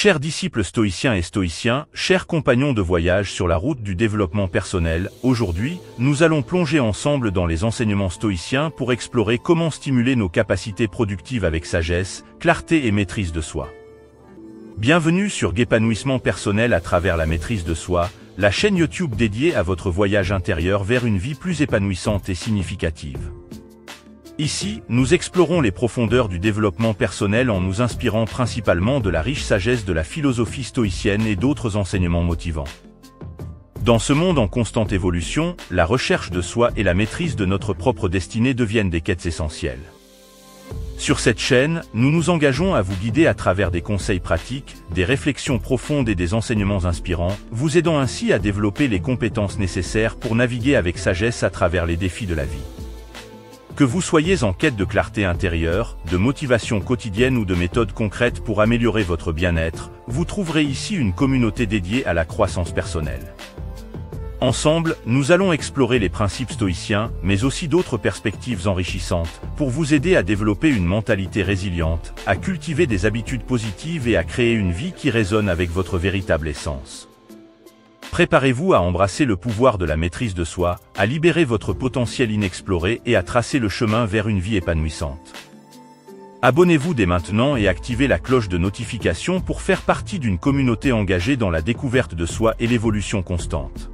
Chers disciples stoïciens et stoïciens, chers compagnons de voyage sur la route du développement personnel, aujourd'hui, nous allons plonger ensemble dans les enseignements stoïciens pour explorer comment stimuler nos capacités productives avec sagesse, clarté et maîtrise de soi. Bienvenue sur Épanouissement personnel à travers la maîtrise de soi, la chaîne YouTube dédiée à votre voyage intérieur vers une vie plus épanouissante et significative. Ici, nous explorons les profondeurs du développement personnel en nous inspirant principalement de la riche sagesse de la philosophie stoïcienne et d'autres enseignements motivants. Dans ce monde en constante évolution, la recherche de soi et la maîtrise de notre propre destinée deviennent des quêtes essentielles. Sur cette chaîne, nous nous engageons à vous guider à travers des conseils pratiques, des réflexions profondes et des enseignements inspirants, vous aidant ainsi à développer les compétences nécessaires pour naviguer avec sagesse à travers les défis de la vie. Que vous soyez en quête de clarté intérieure, de motivation quotidienne ou de méthodes concrètes pour améliorer votre bien-être, vous trouverez ici une communauté dédiée à la croissance personnelle. Ensemble, nous allons explorer les principes stoïciens, mais aussi d'autres perspectives enrichissantes, pour vous aider à développer une mentalité résiliente, à cultiver des habitudes positives et à créer une vie qui résonne avec votre véritable essence. Préparez-vous à embrasser le pouvoir de la maîtrise de soi, à libérer votre potentiel inexploré et à tracer le chemin vers une vie épanouissante. Abonnez-vous dès maintenant et activez la cloche de notification pour faire partie d'une communauté engagée dans la découverte de soi et l'évolution constante.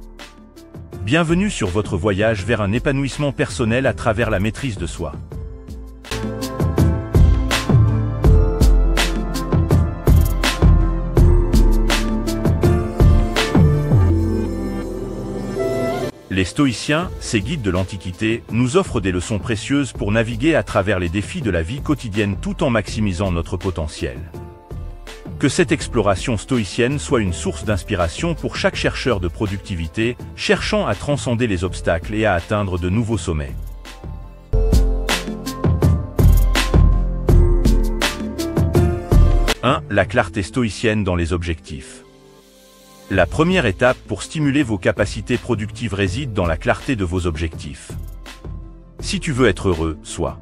Bienvenue sur votre voyage vers un épanouissement personnel à travers la maîtrise de soi. Les stoïciens, ces guides de l'Antiquité, nous offrent des leçons précieuses pour naviguer à travers les défis de la vie quotidienne tout en maximisant notre potentiel. Que cette exploration stoïcienne soit une source d'inspiration pour chaque chercheur de productivité, cherchant à transcender les obstacles et à atteindre de nouveaux sommets. La clarté stoïcienne dans les objectifs. La première étape pour stimuler vos capacités productives réside dans la clarté de vos objectifs. Si tu veux être heureux, sois.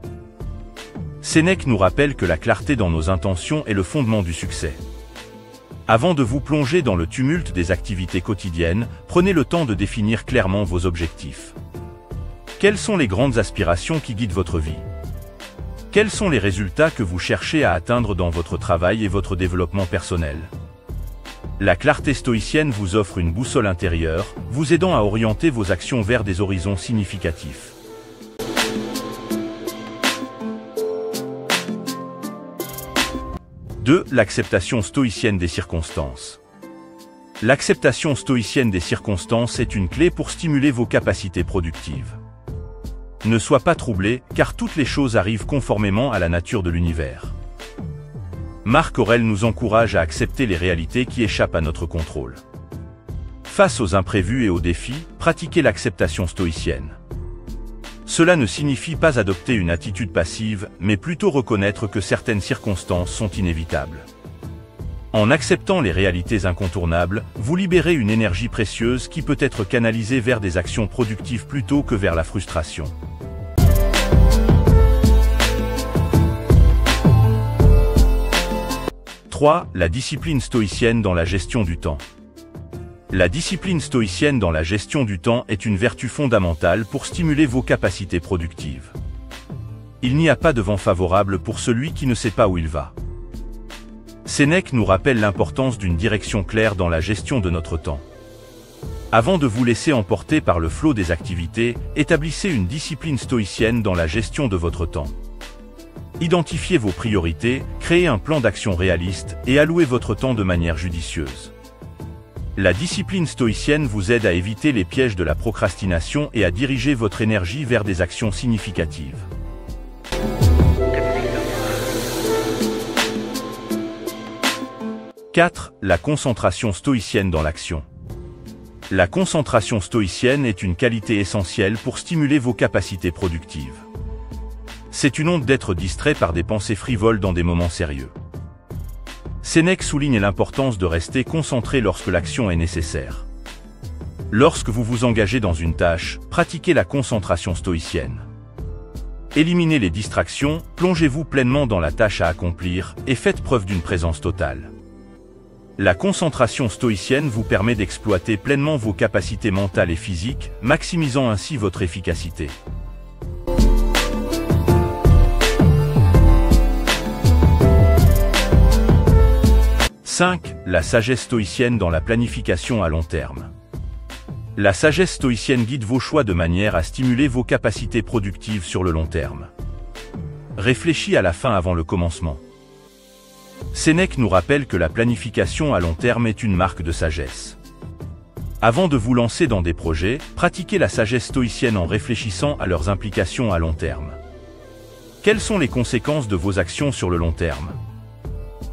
Sénèque nous rappelle que la clarté dans nos intentions est le fondement du succès. Avant de vous plonger dans le tumulte des activités quotidiennes, prenez le temps de définir clairement vos objectifs. Quelles sont les grandes aspirations qui guident votre vie? Quels sont les résultats que vous cherchez à atteindre dans votre travail et votre développement personnel? La clarté stoïcienne vous offre une boussole intérieure, vous aidant à orienter vos actions vers des horizons significatifs. L'acceptation stoïcienne des circonstances. L'acceptation stoïcienne des circonstances est une clé pour stimuler vos capacités productives. Ne sois pas troublé, car toutes les choses arrivent conformément à la nature de l'univers. Marc Aurèle nous encourage à accepter les réalités qui échappent à notre contrôle. Face aux imprévus et aux défis, pratiquez l'acceptation stoïcienne. Cela ne signifie pas adopter une attitude passive, mais plutôt reconnaître que certaines circonstances sont inévitables. En acceptant les réalités incontournables, vous libérez une énergie précieuse qui peut être canalisée vers des actions productives plutôt que vers la frustration. La discipline stoïcienne dans la gestion du temps. La discipline stoïcienne dans la gestion du temps est une vertu fondamentale pour stimuler vos capacités productives. Il n'y a pas de vent favorable pour celui qui ne sait pas où il va. Sénèque nous rappelle l'importance d'une direction claire dans la gestion de notre temps. Avant de vous laisser emporter par le flot des activités, établissez une discipline stoïcienne dans la gestion de votre temps. Identifiez vos priorités, créez un plan d'action réaliste et allouez votre temps de manière judicieuse. La discipline stoïcienne vous aide à éviter les pièges de la procrastination et à diriger votre énergie vers des actions significatives. La concentration stoïcienne dans l'action. La concentration stoïcienne est une qualité essentielle pour stimuler vos capacités productives. C'est une honte d'être distrait par des pensées frivoles dans des moments sérieux. Sénèque souligne l'importance de rester concentré lorsque l'action est nécessaire. Lorsque vous vous engagez dans une tâche, pratiquez la concentration stoïcienne. Éliminez les distractions, plongez-vous pleinement dans la tâche à accomplir et faites preuve d'une présence totale. La concentration stoïcienne vous permet d'exploiter pleinement vos capacités mentales et physiques, maximisant ainsi votre efficacité. « 5. La sagesse stoïcienne dans la planification à long terme. La sagesse stoïcienne guide vos choix de manière à stimuler vos capacités productives sur le long terme. Réfléchis à la fin avant le commencement. Sénèque nous rappelle que la planification à long terme est une marque de sagesse. Avant de vous lancer dans des projets, pratiquez la sagesse stoïcienne en réfléchissant à leurs implications à long terme. Quelles sont les conséquences de vos actions sur le long terme?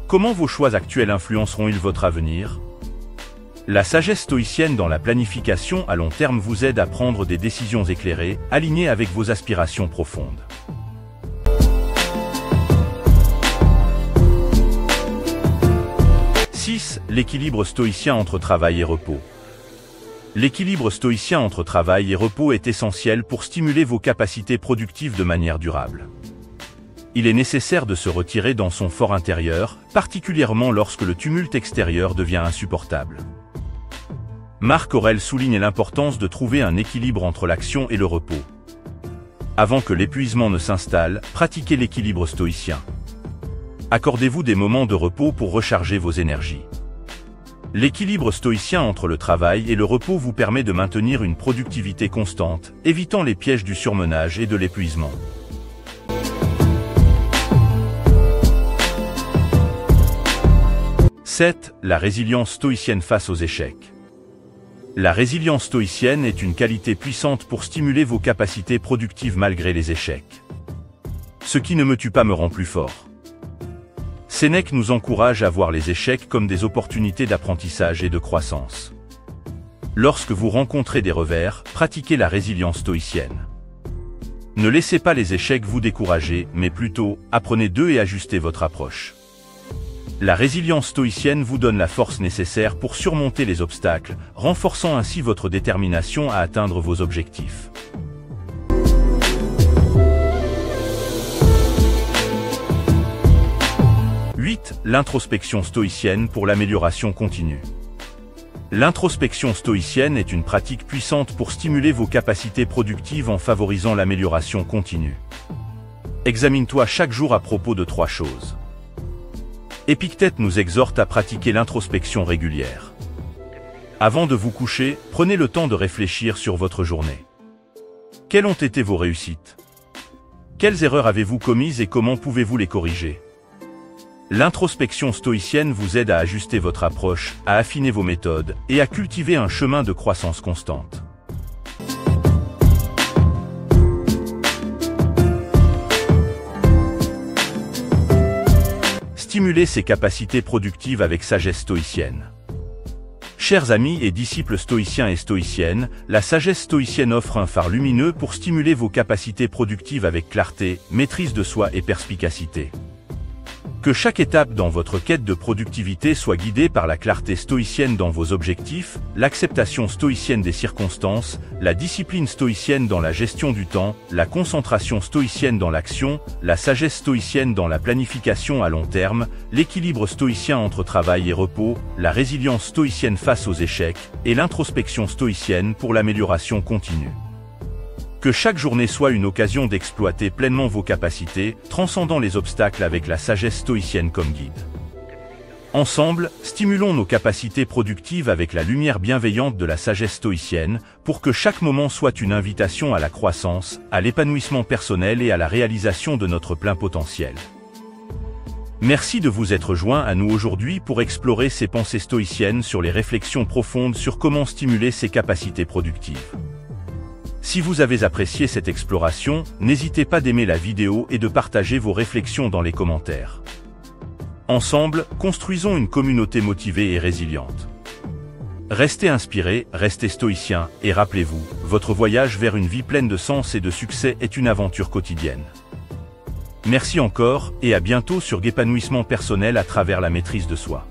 Comment vos choix actuels influenceront-ils votre avenir? La sagesse stoïcienne dans la planification à long terme vous aide à prendre des décisions éclairées, alignées avec vos aspirations profondes. L'équilibre stoïcien entre travail et repos. L'équilibre stoïcien entre travail et repos est essentiel pour stimuler vos capacités productives de manière durable. Il est nécessaire de se retirer dans son fort intérieur, particulièrement lorsque le tumulte extérieur devient insupportable. Marc Aurèle souligne l'importance de trouver un équilibre entre l'action et le repos. Avant que l'épuisement ne s'installe, pratiquez l'équilibre stoïcien. Accordez-vous des moments de repos pour recharger vos énergies. L'équilibre stoïcien entre le travail et le repos vous permet de maintenir une productivité constante, évitant les pièges du surmenage et de l'épuisement. « 7. La résilience stoïcienne face aux échecs. La résilience stoïcienne est une qualité puissante pour stimuler vos capacités productives malgré les échecs. Ce qui ne me tue pas me rend plus fort. Sénèque nous encourage à voir les échecs comme des opportunités d'apprentissage et de croissance. Lorsque vous rencontrez des revers, pratiquez la résilience stoïcienne. Ne laissez pas les échecs vous décourager, mais plutôt, apprenez d'eux et ajustez votre approche. La résilience stoïcienne vous donne la force nécessaire pour surmonter les obstacles, renforçant ainsi votre détermination à atteindre vos objectifs. L'introspection stoïcienne pour l'amélioration continue. L'introspection stoïcienne est une pratique puissante pour stimuler vos capacités productives en favorisant l'amélioration continue. Examine-toi chaque jour à propos de 3 choses. Épictète nous exhorte à pratiquer l'introspection régulière. Avant de vous coucher, prenez le temps de réfléchir sur votre journée. Quelles ont été vos réussites? Quelles erreurs avez-vous commises et comment pouvez-vous les corriger? L'introspection stoïcienne vous aide à ajuster votre approche, à affiner vos méthodes et à cultiver un chemin de croissance constante. Stimuler ses capacités productives avec sagesse stoïcienne. Chers amis et disciples stoïciens et stoïciennes, la sagesse stoïcienne offre un phare lumineux pour stimuler vos capacités productives avec clarté, maîtrise de soi et perspicacité. Que chaque étape dans votre quête de productivité soit guidée par la clarté stoïcienne dans vos objectifs, l'acceptation stoïcienne des circonstances, la discipline stoïcienne dans la gestion du temps, la concentration stoïcienne dans l'action, la sagesse stoïcienne dans la planification à long terme, l'équilibre stoïcien entre travail et repos, la résilience stoïcienne face aux échecs, et l'introspection stoïcienne pour l'amélioration continue. Que chaque journée soit une occasion d'exploiter pleinement vos capacités, transcendant les obstacles avec la sagesse stoïcienne comme guide. Ensemble, stimulons nos capacités productives avec la lumière bienveillante de la sagesse stoïcienne, pour que chaque moment soit une invitation à la croissance, à l'épanouissement personnel et à la réalisation de notre plein potentiel. Merci de vous être joints à nous aujourd'hui pour explorer ces pensées stoïciennes sur les réflexions profondes sur comment stimuler ses capacités productives. Si vous avez apprécié cette exploration, n'hésitez pas d'aimer la vidéo et de partager vos réflexions dans les commentaires. Ensemble, construisons une communauté motivée et résiliente. Restez inspirés, restez stoïciens, et rappelez-vous, votre voyage vers une vie pleine de sens et de succès est une aventure quotidienne. Merci encore, et à bientôt sur Épanouissement personnel à travers la maîtrise de soi.